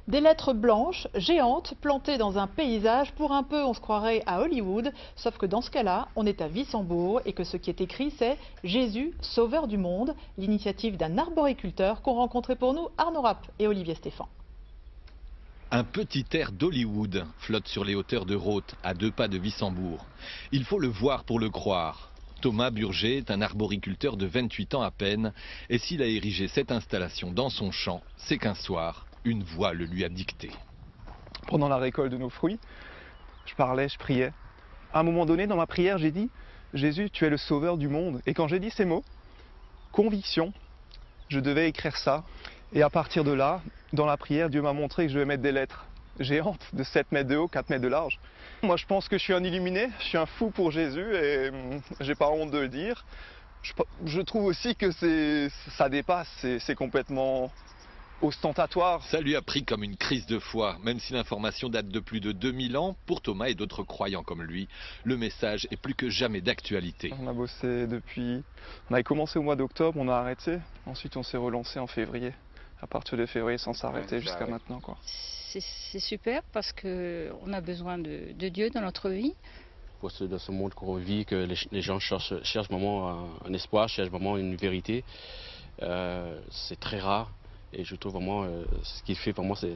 Des lettres blanches, géantes, plantées dans un paysage. Pour un peu, on se croirait à Hollywood. Sauf que dans ce cas-là, on est à Wissembourg et que ce qui est écrit, c'est « Jésus, sauveur du monde », l'initiative d'un arboriculteur qu'ont rencontré pour nous Arnaud Rapp et Olivier Stéphan. Un petit air d'Hollywood flotte sur les hauteurs de Rothes, à 2 pas de Wissembourg. Il faut le voir pour le croire. Thomas Burger est un arboriculteur de 28 ans à peine. Et s'il a érigé cette installation dans son champ, c'est qu'un soir, une voix le lui a dicté. Pendant la récolte de nos fruits, je parlais, je priais. À un moment donné, dans ma prière, j'ai dit « Jésus, tu es le sauveur du monde ». Et quand j'ai dit ces mots, conviction, je devais écrire ça. Et à partir de là, dans la prière, Dieu m'a montré que je devais mettre des lettres géantes de 7 mètres de haut, 4 mètres de large. Moi, je pense que je suis un illuminé, je suis un fou pour Jésus et j'ai pas honte de le dire. Je trouve aussi que ça dépasse, c'est complètement ostentatoire. Ça lui a pris comme une crise de foi. Même si l'information date de plus de 2000 ans, pour Thomas et d'autres croyants comme lui, le message est plus que jamais d'actualité. On a bossé depuis... On avait commencé au mois d'octobre, on a arrêté. Ensuite, on s'est relancé en février. À partir de février, sans s'arrêter jusqu'à maintenant, quoi. C'est super parce qu'on a besoin de Dieu dans notre vie. Dans ce monde qu'on vit, que les gens cherchent vraiment un espoir, cherchent vraiment une vérité. C'est très rare et je trouve vraiment ce qu'il fait pour moi, c'est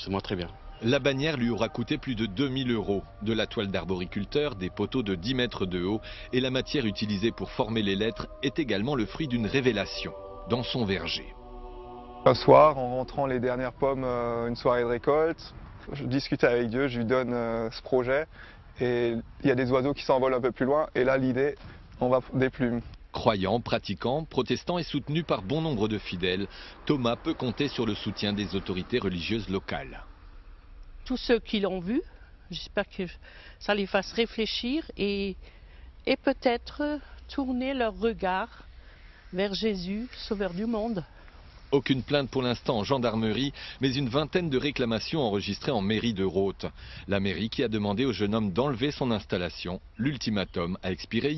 vraiment très bien. La bannière lui aura coûté plus de 2000 €. De la toile d'arboriculteur, des poteaux de 10 mètres de haut et la matière utilisée pour former les lettres est également le fruit d'une révélation dans son verger. Un soir, en rentrant les dernières pommes, une soirée de récolte, je discutais avec Dieu, je lui donne ce projet et il y a des oiseaux qui s'envolent un peu plus loin et là l'idée, on va des plumes. Croyant, pratiquant, protestant et soutenu par bon nombre de fidèles, Thomas peut compter sur le soutien des autorités religieuses locales. Tous ceux qui l'ont vu, j'espère que ça les fasse réfléchir et peut-être tourner leur regard vers Jésus, sauveur du monde. Aucune plainte pour l'instant en gendarmerie, mais une vingtaine de réclamations enregistrées en mairie de Rothes. La mairie qui a demandé au jeune homme d'enlever son installation. L'ultimatum a expiré hier.